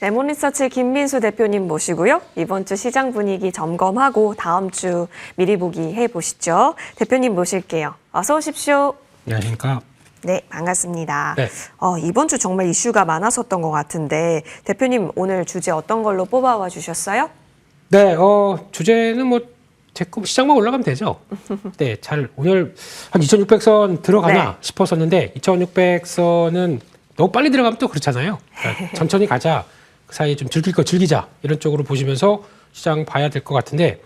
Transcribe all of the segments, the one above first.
레몬리서치 김민수 대표님 모시고요. 이번 주 시장 분위기 점검하고 다음 주 미리 보기 해보시죠. 대표님 모실게요. 어서 오십시오. 안녕하십니까. 네, 반갑습니다. 네. 이번 주 정말 이슈가 많았었던 것 같은데 대표님 오늘 주제 어떤 걸로 뽑아와 주셨어요? 네, 주제는 뭐 시장만 올라가면 되죠. 네, 오늘 한 2,600선 들어가나 네. 싶었었는데 2,600선은 너무 빨리 들어가면 또 그렇잖아요. 그러니까 천천히 가자. 그 사이에 좀 즐길 거 즐기자. 이런 쪽으로 보시면서 시장 봐야 될 것 같은데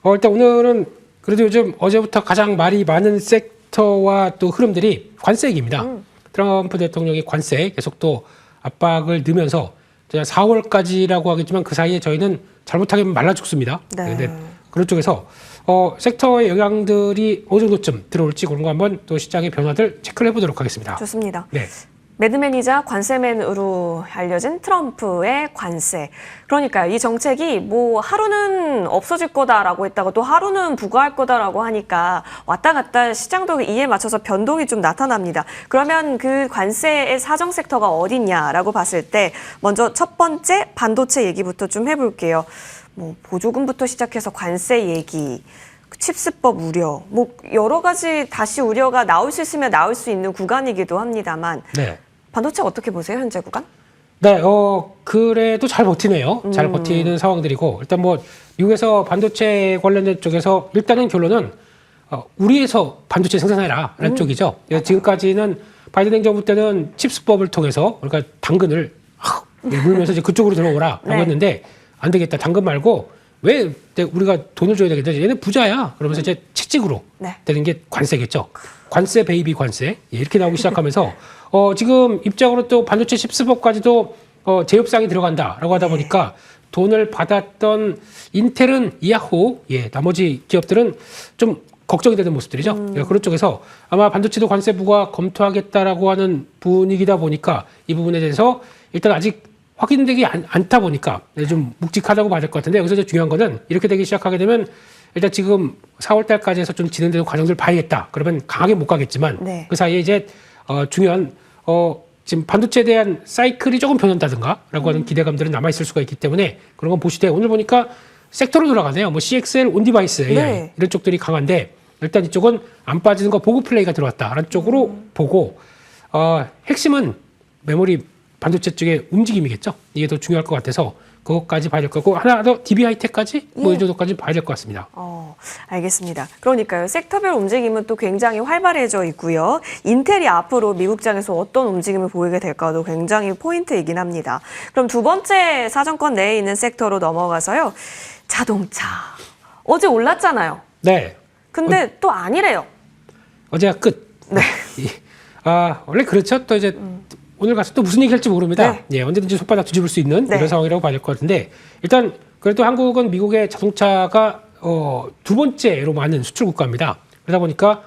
일단 오늘은 그래도 요즘 어제부터 가장 말이 많은 섹터와 또 흐름들이 관세 얘기입니다. 트럼프 대통령이 관세 계속 또 압박을 넣으면서 4월까지라고 하겠지만 그 사이에 저희는 잘못하면 말라 죽습니다. 네. 근데 그런 쪽에서 섹터의 영향들이 어느 정도쯤 들어올지 그런 거 한번 또 시장의 변화들 체크를 해보도록 하겠습니다. 좋습니다. 네. 매드맨이자 관세맨으로 알려진 트럼프의 관세. 그러니까요. 이 정책이 뭐 하루는 없어질 거다라고 했다가 또 하루는 부과할 거다라고 하니까 왔다 갔다 시장도 이에 맞춰서 변동이 좀 나타납니다. 그러면 그 관세의 사정 섹터가 어딨냐라고 봤을 때 먼저 첫 번째 반도체 얘기부터 좀 해볼게요. 뭐 보조금부터 시작해서 관세 얘기. 칩스법 우려, 뭐 여러 가지 다시 우려가 나올 수 있으면 나올 수 있는 구간이기도 합니다만 네. 반도체 어떻게 보세요, 현재 구간? 네, 그래도 잘 버티네요. 잘 버티는 상황들이고, 일단 뭐, 미국에서 반도체 관련된 쪽에서 일단은 결론은, 우리에서 반도체 생산해라, 라는 쪽이죠. 지금까지는 바이든 행정부 때는 칩스법을 통해서, 그러니까 당근을 물면서 이제 그쪽으로 들어오라, 라고 네. 했는데, 안 되겠다. 당근 말고, 왜 우리가 돈을 줘야 되겠다. 얘는 부자야. 그러면서 이제 채찍으로 네. 되는 게 관세겠죠. 관세 베이비 관세. 이렇게 나오기 시작하면서, 지금 입장으로 또 반도체 칩스법까지도 제협상이 들어간다라고 하다 보니까 돈을 받았던 인텔은 이야호, 나머지 기업들은 좀 걱정이 되는 모습들이죠. 그런 쪽에서 아마 반도체도 관세 부과 검토하겠다라고 하는 분위기다 보니까 이 부분에 대해서 일단 아직 확인되기 않다 보니까 좀 묵직하다고 봐야 될 것 같은데 여기서 중요한 거는 이렇게 되기 시작하게 되면 일단 지금 4월 달까지 해서 좀 진행되는 과정들 봐야겠다. 그러면 강하게 못 가겠지만 네. 그 사이에 이제 중요한 지금 반도체에 대한 사이클이 조금 변한다든가라고 하는 기대감들은 남아 있을 수가 있기 때문에 그런 건 보시되 오늘 보니까 섹터로 돌아가네요. 뭐 CXL, 온디바이스, AI 네. 이런 쪽들이 강한데 일단 이쪽은 안 빠지는 거 보고 플레이가 들어왔다라는 쪽으로 보고 핵심은 메모리 반도체 쪽의 움직임이겠죠. 이게 더 중요할 것 같아서 그것까지 봐야 될 거고 하나 더 DB하이텍까지 뭐 이 정도까지 봐야 될 것 같습니다. 알겠습니다. 그러니까요. 섹터별 움직임은 또 굉장히 활발해져 있고요. 인텔이 앞으로 미국장에서 어떤 움직임을 보이게 될까도 굉장히 포인트이긴 합니다. 그럼 두 번째 사정권 내에 있는 섹터로 넘어가서요. 자동차. 어제 올랐잖아요. 네. 근데 또 아니래요. 어제가 끝. 네. 원래 그렇죠. 또 이제 오늘 가서 또 무슨 얘기 할지 모릅니다. 네. 예, 언제든지 손바닥 뒤집을 수 있는 네. 이런 상황이라고 봐야 될 것 같은데 일단 그래도 한국은 미국의 자동차가 두 번째로 많은 수출 국가입니다. 그러다 보니까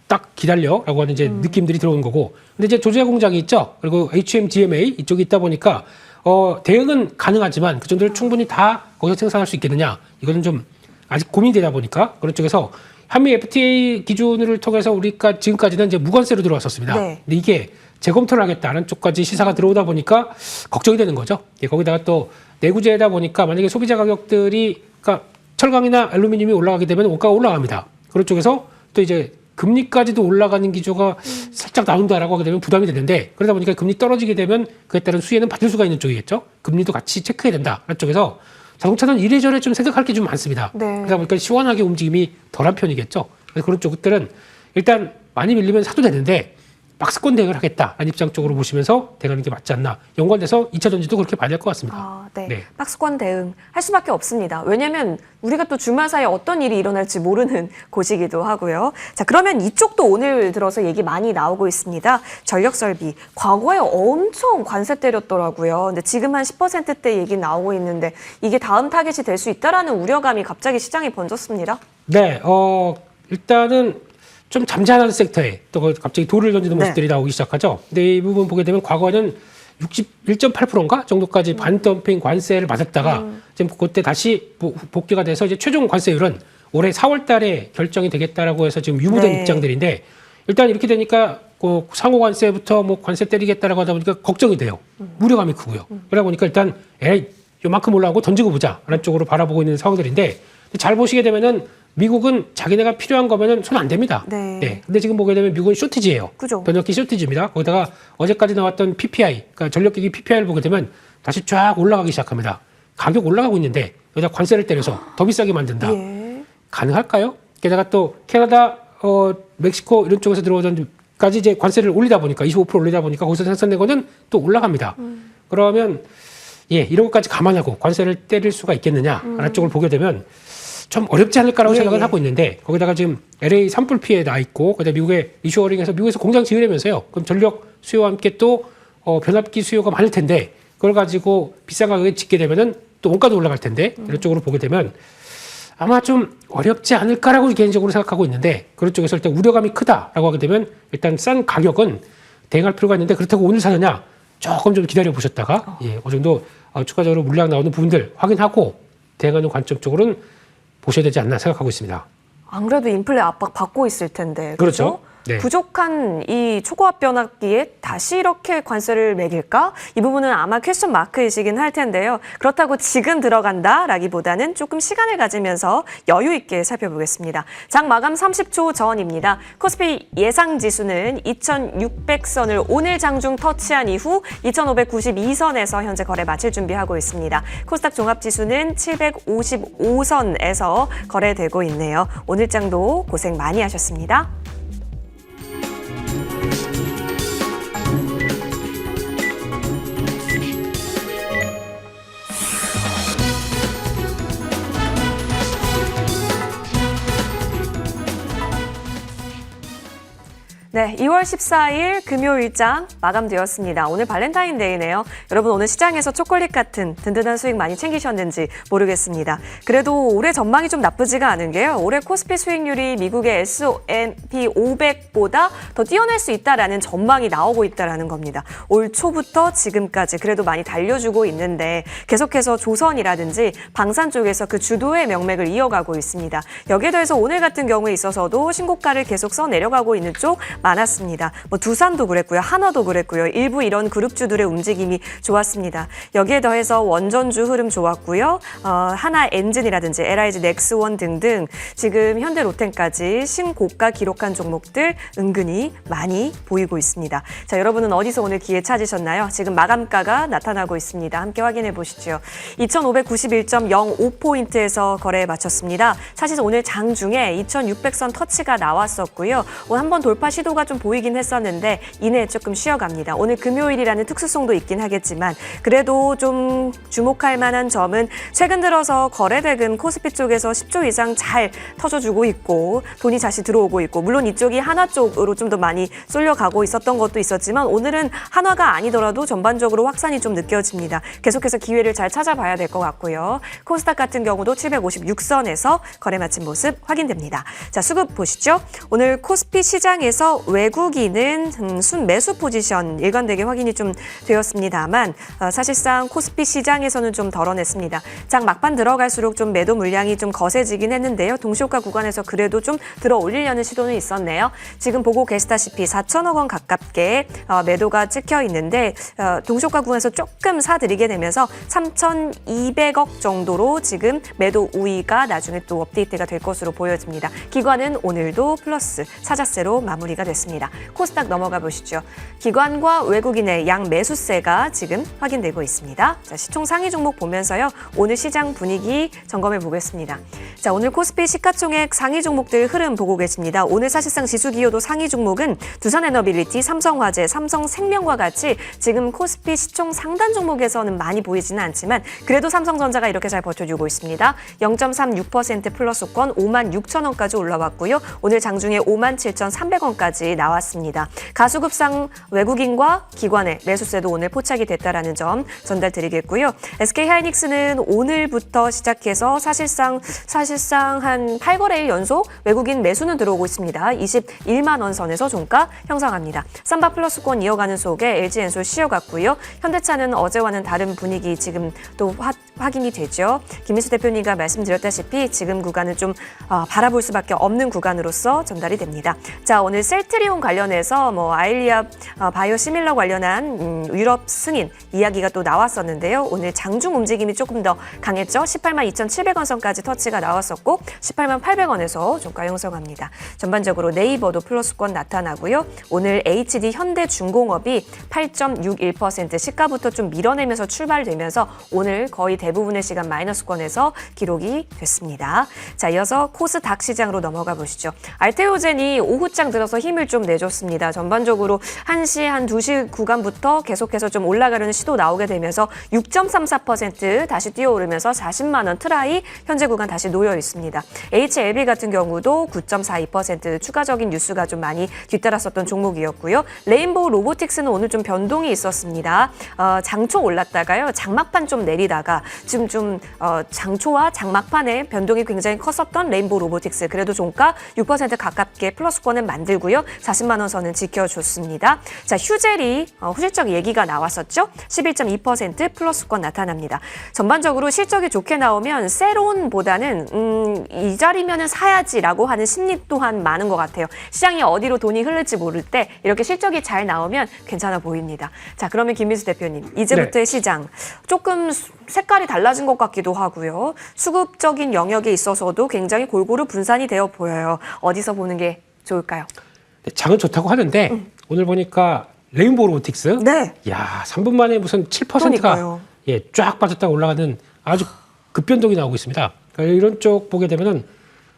딱 기다려라고 하는 이제 느낌들이 들어오는 거고 근데 이제 조제 공장이 있죠. 그리고 HMGMA 이쪽이 있다 보니까 대응은 가능하지만 그 정도를 충분히 다 거기서 생산할 수 있겠느냐 이거는 좀 아직 고민이 되다 보니까 그런 쪽에서 한미 FTA 기준을 통해서 우리가 지금까지는 이제 무관세로 들어왔었습니다. 네. 근데 이게 재검토를 하겠다는 쪽까지 시사가 들어오다 보니까 걱정이 되는 거죠. 거기다가 또 내구재다 보니까 만약에 소비자 가격들이 그러니까 철강이나 알루미늄이 올라가게 되면 원가가 올라갑니다. 그런 쪽에서 또 이제 금리까지도 올라가는 기조가 살짝 나온다라고 하게 되면 부담이 되는데 그러다 보니까 금리 떨어지게 되면 그에 따른 수혜는 받을 수가 있는 쪽이겠죠. 금리도 같이 체크해야 된다. 그런 쪽에서 자동차는 이래저래 좀 생각할 게 좀 많습니다. 네. 그러다 보니까 시원하게 움직임이 덜한 편이겠죠. 그래서 그런 쪽들은 일단 많이 밀리면 사도 되는데 박스권 대응을 하겠다라는 입장 쪽으로 보시면서 대응하는 게 맞지 않나. 연관돼서 2차 전지도 그렇게 봐야 될 것 같습니다. 네. 네. 박스권 대응 할 수밖에 없습니다. 왜냐하면 우리가 또 주말 사이에 어떤 일이 일어날지 모르는 곳이기도 하고요. 자, 그러면 이쪽도 오늘 들어서 얘기 많이 나오고 있습니다. 전력설비. 과거에 엄청 관세 때렸더라고요. 근데 지금 한 10%대 얘기 나오고 있는데 이게 다음 타겟이 될 수 있다라는 우려감이 갑자기 시장에 번졌습니다. 네. 일단은 좀 잠잠한 섹터에 또 갑자기 돌을 던지는 모습들이 나오기 시작하죠. 근데 이 부분 보게 되면 과거에는 61.8%인가 정도까지 반덤핑 관세를 맞았다가 지금 그때 다시 복귀가 돼서 이제 최종 관세율은 올해 4월 달에 결정이 되겠다라고 해서 지금 유보된 네. 입장들인데 일단 이렇게 되니까 그 상호 관세부터 뭐 관세 때리겠다라고 하다 보니까 걱정이 돼요. 우려감이 크고요. 그러다 보니까 일단 에이 요만큼 올라오고 던지고 보자라는 쪽으로 바라보고 있는 상황들인데 잘 보시게 되면은 미국은 자기네가 필요한 거면은 손 안 댑니다. 네. 근데 지금 보게 되면 미국은 쇼티지예요. 그죠. 변압기 쇼티지입니다. 거기다가 어제까지 나왔던 PPI, 그러니까 전력기기 PPI를 보게 되면 다시 쫙 올라가기 시작합니다. 가격 올라가고 있는데 여기다 관세를 때려서 더 비싸게 만든다. 예. 가능할까요? 게다가 또 캐나다, 멕시코 이런 쪽에서 들어오던까지 이제 관세를 올리다 보니까 25% 올리다 보니까 거기서 생산된 거는 또 올라갑니다. 그러면 이런 것까지 감안하고 관세를 때릴 수가 있겠느냐라는 쪽을 보게 되면 좀 어렵지 않을까라고 생각을 하고 있는데 거기다가 지금 LA 산불 피해 나 있고 그다음에 미국의 리쇼어링에서 미국에서 공장 지으려면서요. 그럼 전력 수요와 함께 또 변압기 수요가 많을 텐데 그걸 가지고 비싼 가격에 짓게 되면은 또 원가도 올라갈 텐데 이런 쪽으로 보게 되면 아마 좀 어렵지 않을까라고 개인적으로 생각하고 있는데 그런 쪽에서 일단 우려감이 크다라고 하게 되면 일단 싼 가격은 대응할 필요가 있는데 그렇다고 오늘 사느냐 조금 좀 기다려 보셨다가 어느 정도 추가적으로 물량 나오는 부분들 확인하고 대응하는 관점 쪽으로는 보셔야 되지 않나 생각하고 있습니다. 안 그래도 인플레 압박 받고 있을 텐데. 그렇죠. 네. 부족한 이 초고압 변압기에 다시 이렇게 관세를 매길까? 이 부분은 아마 퀘스천 마크이시긴 할 텐데요. 그렇다고 지금 들어간다라기보다는 조금 시간을 가지면서 여유 있게 살펴보겠습니다. 장 마감 30초 전입니다. 코스피 예상 지수는 2,600선을 오늘 장중 터치한 이후 2,592선에서 현재 거래 마칠 준비하고 있습니다. 코스닥 종합지수는 755선에서 거래되고 있네요. 오늘 장도 고생 많이 하셨습니다. 네, 2월 14일 금요일장 마감되었습니다. 오늘 발렌타인데이네요. 여러분 오늘 시장에서 초콜릿 같은 든든한 수익 많이 챙기셨는지 모르겠습니다. 그래도 올해 전망이 좀 나쁘지가 않은 게요. 올해 코스피 수익률이 미국의 S&P 500보다 더 뛰어날 수 있다라는 전망이 나오고 있다라는 겁니다. 올 초부터 지금까지 그래도 많이 달려주고 있는데 계속해서 조선이라든지 방산 쪽에서 그 주도의 명맥을 이어가고 있습니다. 여기에 더해서 오늘 같은 경우에 있어서도 신고가를 계속 써 내려가고 있는 쪽 많았습니다. 뭐 두산도 그랬고요. 한화도 그랬고요. 일부 이런 그룹주들의 움직임이 좋았습니다. 여기에 더해서 원전주 흐름 좋았고요. 하나 엔진이라든지 LIG 넥스원 등등 지금 현대로템까지 신고가 기록한 종목들 은근히 많이 보이고 있습니다. 자, 여러분은 어디서 오늘 기회 찾으셨나요? 지금 마감가가 나타나고 있습니다. 함께 확인해 보시죠. 2,591.05포인트에서 거래에 마쳤습니다. 사실 오늘 장중에 2,600선 터치가 나왔었고요. 오늘 한번 돌파 시도가 좀 보이긴 했었는데 이내에 조금 쉬어갑니다. 오늘 금요일이라는 특수성도 있긴 하겠지만 그래도 좀 주목할 만한 점은 최근 들어서 거래대금 코스피 쪽에서 10조 이상 잘 터져주고 있고 돈이 다시 들어오고 있고 물론 이쪽이 한화 쪽으로 좀 더 많이 쏠려가고 있었던 것도 있었지만 오늘은 한화가 아니더라도 전반적으로 확산이 좀 느껴집니다. 계속해서 기회를 잘 찾아봐야 될 것 같고요. 코스닥 같은 경우도 756선에서 거래 마친 모습 확인됩니다. 자, 수급 보시죠. 오늘 코스피 시장에서 외국인은 순매수 포지션 일관되게 확인이 좀 되었습니다만 사실상 코스피 시장에서는 좀 덜어냈습니다. 장 막판 들어갈수록 좀 매도 물량이 좀 거세지긴 했는데요. 동시효과 구간에서 그래도 좀 들어 올리려는 시도는 있었네요. 지금 보고 계시다시피 4천억 원 가깝게 매도가 찍혀 있는데 동시효과 구간에서 조금 사들이게 되면서 3,200억 정도로 지금 매도 우위가 나중에 또 업데이트가 될 것으로 보여집니다. 기관은 오늘도 플러스 사자세로 마무리가 됐습니다. 코스닥 넘어가 보시죠. 기관과 외국인의 양 매수세가 지금 확인되고 있습니다. 자, 시총 상위 종목 보면서요. 오늘 시장 분위기 점검해 보겠습니다. 자, 오늘 코스피 시가총액 상위 종목들 흐름 보고 계십니다. 오늘 사실상 지수 기여도 상위 종목은 두산에너빌리티, 삼성화재, 삼성생명과 같이 지금 코스피 시총 상단 종목에서는 많이 보이지는 않지만 그래도 삼성전자가 이렇게 잘 버텨주고 있습니다. 0.36% 플러스권 56,000원까지 올라왔고요. 오늘 장중에 57,300원까지 나왔습니다. 가수급상 외국인과 기관의 매수세도 오늘 포착이 됐다라는 점 전달드리겠고요. SK하이닉스는 오늘부터 시작해서 사실상 한 8거래일 연속 외국인 매수는 들어오고 있습니다. 21만 원 선에서 종가 형성합니다. 삼바 플러스권 이어가는 속에 LG엔솔 쉬어갔고요. 현대차는 어제와는 다른 분위기 지금 또 확인이 되죠. 김민수 대표님과 말씀드렸다시피 지금 구간은 좀 바라볼 수밖에 없는 구간으로서 전달이 됩니다. 자, 오늘 셀 셀트리온 관련해서 뭐 아일리아 바이오시밀러 관련한 유럽 승인 이야기가 또 나왔었는데요. 오늘 장중 움직임이 조금 더 강했죠. 18만 2,700원 선까지 터치가 나왔었고 18만 800원에서 종가 형성합니다. 전반적으로 네이버도 플러스권 나타나고요. 오늘 HD 현대중공업이 8.61% 시가부터 좀 밀어내면서 출발되면서 오늘 거의 대부분의 시간 마이너스권에서 기록이 됐습니다. 자, 이어서 코스닥 시장으로 넘어가 보시죠. 알테오젠이 오후장 들어서 힘을 좀 내줬습니다. 전반적으로 1시, 한 2시 구간부터 계속해서 좀 올라가려는 시도 나오게 되면서 6.34% 다시 뛰어오르면서 40만 원 트라이 현재 구간 다시 놓여 있습니다. HLB 같은 경우도 9.42% 추가적인 뉴스가 좀 많이 뒤따랐었던 종목이었고요. 레인보우 로보틱스는 오늘 좀 변동이 있었습니다. 장초 올랐다가요. 장막판 좀 내리다가 지금 좀 장초와 장막판의 변동이 굉장히 컸었던 레인보우 로보틱스. 그래도 종가 6% 가깝게 플러스권을 만들고요. 40만 원 선은 지켜줬습니다. 자, 휴젤이 실적 얘기가 나왔었죠. 11.2% 플러스권 나타납니다. 전반적으로 실적이 좋게 나오면 세론보다는 이 자리면은 사야지라고 하는 심리 또한 많은 것 같아요. 시장이 어디로 돈이 흐를지 모를 때 이렇게 실적이 잘 나오면 괜찮아 보입니다. 자, 그러면 김민수 대표님, 이제부터의 시장 조금 색깔이 달라진 것 같기도 하고요. 수급적인 영역에 있어서도 굉장히 골고루 분산이 되어 보여요. 어디서 보는 게 좋을까요? 네, 장은 좋다고 하는데 오늘 보니까 레인보우 로보틱스, 네. 야 3분 만에 무슨 7%가 예, 쫙 빠졌다가 올라가는 아주 급변동이 나오고 있습니다. 그러니까 이런 쪽 보게 되면은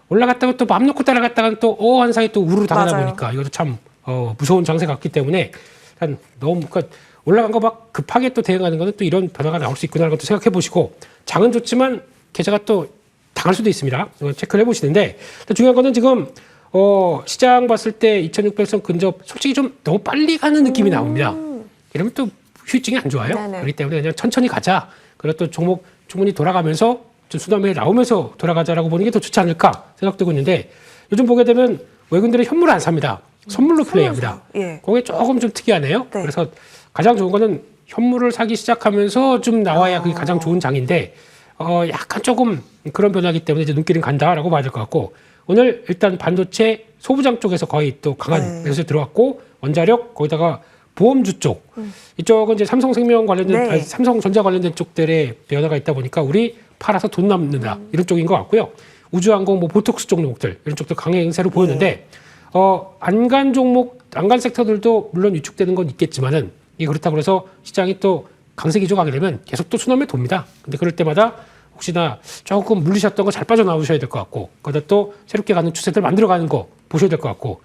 올라갔다가 또 맘 놓고 따라갔다가 또 한 사이 또 우르르 당하다 보니까 이것도 참 무서운 장세 같기 때문에 일단 너무 그러니까 올라간 거 막 급하게 또 대응하는 거는 또 이런 변화가 나올 수 있구나라는 것도 생각해 보시고 장은 좋지만 계좌가 또 당할 수도 있습니다. 체크를 해보시는데 중요한 거는 지금 시장 봤을 때 2600선 근접 솔직히 좀 너무 빨리 가는 느낌이 나옵니다. 이러면 또 휴증이 안 좋아요. 네네. 그렇기 때문에 그냥 천천히 가자. 그리고 또 종목 충분히 돌아가면서 좀 수렴에 나오면서 돌아가자라고 보는 게 더 좋지 않을까 생각되고 있는데 요즘 보게 되면 외국인들은 현물을 안 삽니다. 선물로 플레이합니다. 예. 그게 조금 좀 특이하네요. 네. 그래서 가장 좋은 거는 현물을 사기 시작하면서 좀 나와야 그게 가장 좋은 장인데 약간 조금 그런 변화이기 때문에 이제 눈길은 간다라고 봐야 될 것 같고 오늘 일단 반도체 소부장 쪽에서 거의 또 강한 매수세 들어왔고 원자력 거기다가 보험주 쪽 이쪽은 이제 삼성생명 관련된 아니, 삼성전자 관련된 쪽들의 변화가 있다 보니까 우리 팔아서 돈 남는다 이런 쪽인 것 같고요. 우주항공 뭐 보톡스 쪽 종목들 이런 쪽도 강행 행세로 보였는데 안간 종목 안간 섹터들도 물론 위축되는 건 있겠지만은 이게 그렇다고 해서 시장이 또 강세 기조 가게 되면 계속 또 수렴에 돕니다. 근데 그럴 때마다 혹시나 조금 물리셨던 거 잘 빠져나오셔야 될 것 같고 거기다 또 새롭게 가는 추세들 만들어가는 거 보셔야 될 것 같고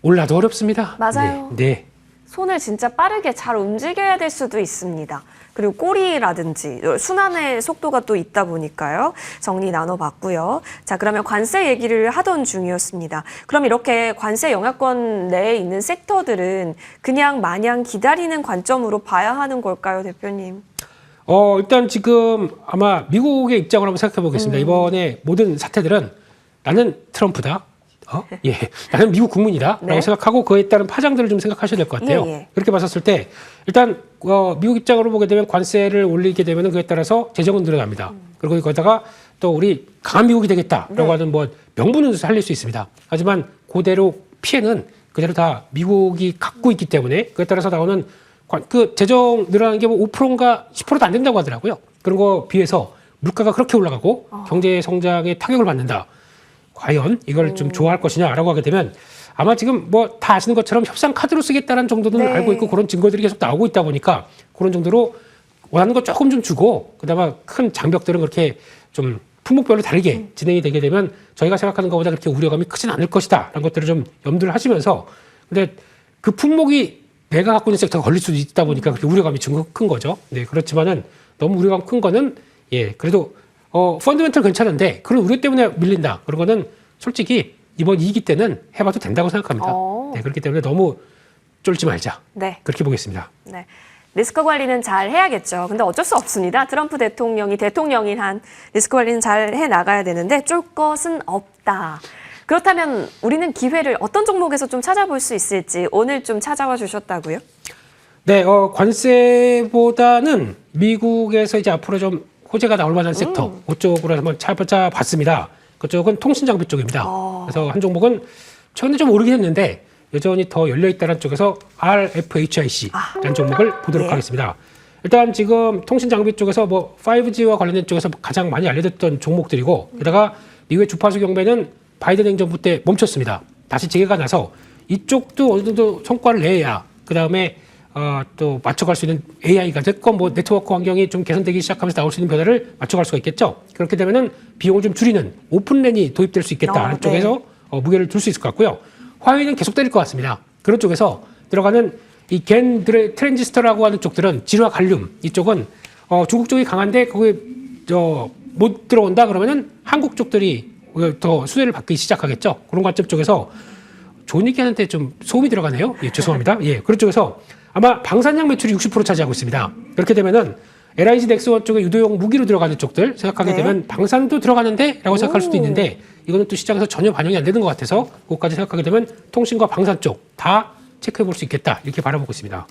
올라도 어렵습니다. 맞아요. 네. 손을 진짜 빠르게 잘 움직여야 될 수도 있습니다. 그리고 꼬리라든지 순환의 속도가 또 있다 보니까요. 정리 나눠봤고요. 자, 그러면 관세 얘기를 하던 중이었습니다. 그럼 이렇게 관세 영향권 내에 있는 섹터들은 그냥 마냥 기다리는 관점으로 봐야 하는 걸까요, 대표님? 일단 지금 아마 미국의 입장을 한번 생각해 보겠습니다. 이번에 모든 사태들은 나는 트럼프다. 예, 나는 미국 국민이다. 라고 생각하고 그에 따른 파장들을 좀 생각하셔야 될 것 같아요. 그렇게 봤었을 때 일단 미국 입장으로 보게 되면 관세를 올리게 되면 그에 따라서 재정은 늘어납니다. 그리고 거기다가 또 우리 강한 미국이 되겠다라고 하는 뭐 명분은 살릴 수 있습니다. 하지만 그대로 피해는 그대로 다 미국이 갖고 있기 때문에 그에 따라서 나오는 그 재정 늘어나는 게 뭐 5%인가 10%도 안 된다고 하더라고요. 그런 거 비해서 물가가 그렇게 올라가고 경제 성장에 타격을 받는다. 과연 이걸 좀 좋아할 것이냐라고 하게 되면 아마 지금 뭐 다 아시는 것처럼 협상 카드로 쓰겠다는 정도는 알고 있고 그런 증거들이 계속 나오고 있다 보니까 그런 정도로 원하는 거 조금 좀 주고 그다음에 큰 장벽들은 그렇게 좀 품목별로 다르게 진행이 되게 되면 저희가 생각하는 것보다 그렇게 우려감이 크진 않을 것이다 라는 것들을 좀 염두를 하시면서 근데 그 품목이 내가 갖고 있는 섹터가 걸릴 수도 있다 보니까 그렇게 우려감이 큰 거죠. 네, 그렇지만은 너무 우려감 큰 거는 예, 그래도 펀더멘털 괜찮은데 그런 우려 때문에 밀린다. 그런 거는 솔직히 이번 2기 때는 해봐도 된다고 생각합니다. 네, 그렇기 때문에 너무 쫄지 말자. 네. 그렇게 보겠습니다. 네. 리스크 관리는 잘 해야겠죠. 근데 어쩔 수 없습니다. 트럼프 대통령이 대통령인 한 리스크 관리는 잘 해나가야 되는데 쫄 것은 없다. 그렇다면 우리는 기회를 어떤 종목에서 좀 찾아볼 수 있을지 오늘 좀 찾아와 주셨다고요? 네, 관세보다는 미국에서 이제 앞으로 좀 호재가 나올 만한 섹터, 그쪽으로 한번 찾아봤습니다. 그쪽은 통신장비 쪽입니다. 그래서 한 종목은 최근에 좀 오르긴 했는데 여전히 더 열려 있다는 쪽에서 RFHIC라는 종목을 보도록 예. 하겠습니다. 일단 지금 통신 장비 쪽에서 뭐 5G와 관련된 쪽에서 가장 많이 알려졌던 종목들이고, 게다가 미국의 주파수 경매는 바이든 행정부 때 멈췄습니다. 다시 재개가 나서 이쪽도 어느 정도 성과를 내야 그 다음에 또 맞춰갈 수 있는 AI가 됐건 뭐 네트워크 환경이 좀 개선되기 시작하면서 나올 수 있는 변화를 맞춰갈 수가 있겠죠. 그렇게 되면은 비용을 좀 줄이는 오픈랜이 도입될 수 있겠다는 네. 쪽에서 무게를 둘 수 있을 것 같고요. 화웨이는 계속 때릴 것 같습니다. 그런 쪽에서 들어가는 이 겐 트랜지스터라고 하는 쪽들은 질화 갈륨 이쪽은 중국 쪽이 강한데 거기에 못 들어온다 그러면은 한국 쪽들이 더 수혜를 받기 시작하겠죠. 그런 관점 쪽에서 좋은 얘기 하는데 좀 소음이 들어가네요. 예, 죄송합니다. 예, 그런 쪽에서 아마 방산약 매출이 60% 차지하고 있습니다. 그렇게 되면은 LIG 넥스원 쪽에 유도용 무기로 들어가는 쪽들 생각하게 네. 되면 방산도 들어가는데 라고 생각할 수도 있는데 이거는 또 시장에서 전혀 반영이 안 되는 것 같아서 그것까지 생각하게 되면 통신과 방산 쪽 다 체크해 볼 수 있겠다 이렇게 바라보고 있습니다.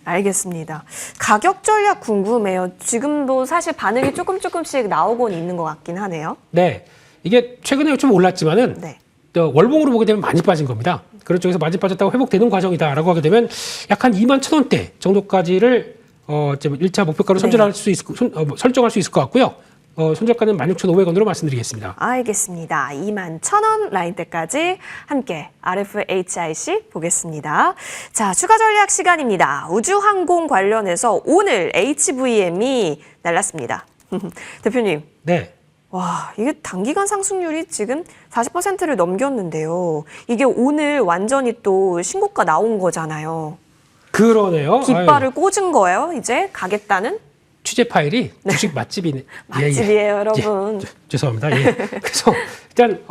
알겠습니다. 가격 전략 궁금해요. 지금도 사실 반응이 조금씩 나오곤 있는 것 같긴 하네요. 네, 이게 최근에 좀 올랐지만은 네. 월봉으로 보게 되면 많이 빠진 겁니다. 그런 쪽에서 많이 빠졌다고 회복되는 과정이다라고 하게 되면 약 한 21,000원대 정도까지를 1차 목표가로 선정할 수 있을 것 같고요. 손절가는 16,500원으로 말씀드리겠습니다. 알겠습니다. 21,000원 라인대까지 함께 RFHIC 보겠습니다. 자, 추가 전략 시간입니다. 우주항공 관련해서 오늘 HVM이 날랐습니다. 대표님. 네. 와, 이게 단기간 상승률이 지금 40%를 넘겼는데요. 이게 오늘 완전히 또 신고가 나온 거잖아요. 그러네요. 깃발을 꽂은 거예요, 이제 가겠다는? 취재 파일이 주식 맛집이네. 맛집이에요, 여러분. 죄송합니다. 예. 그래서 일단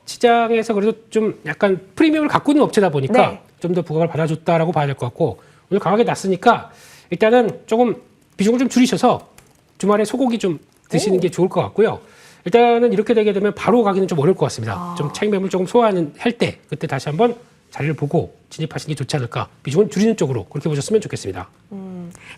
시장에서 그래도 좀 약간 프리미엄을 갖고 있는 업체다 보니까 네. 좀 더 부각을 받아줬다라고 봐야 될 것 같고 오늘 강하게 났으니까 일단은 조금 비중을 좀 줄이셔서 주말에 소고기 좀 드시는 게 좋을 것 같고요. 일단은 이렇게 되게 되면 바로 가기는 좀 어려울 것 같습니다. 좀 차익 매물 조금 소화하는 할 때 그때 다시 한번 자리를 보고 진입하시는 게 좋지 않을까. 비중은 줄이는 쪽으로 그렇게 보셨으면 좋겠습니다.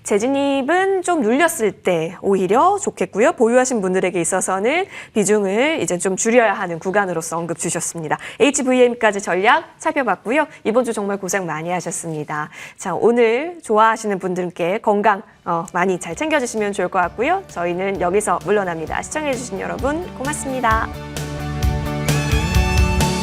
재진입은 좀 눌렸을 때 오히려 좋겠고요. 보유하신 분들에게 있어서는 비중을 이제 좀 줄여야 하는 구간으로서 언급 주셨습니다. HVM까지 전략 살펴봤고요. 이번 주 정말 고생 많이 하셨습니다. 자, 오늘 좋아하시는 분들께 건강 많이 잘 챙겨주시면 좋을 것 같고요. 저희는 여기서 물러납니다. 시청해주신 여러분 고맙습니다.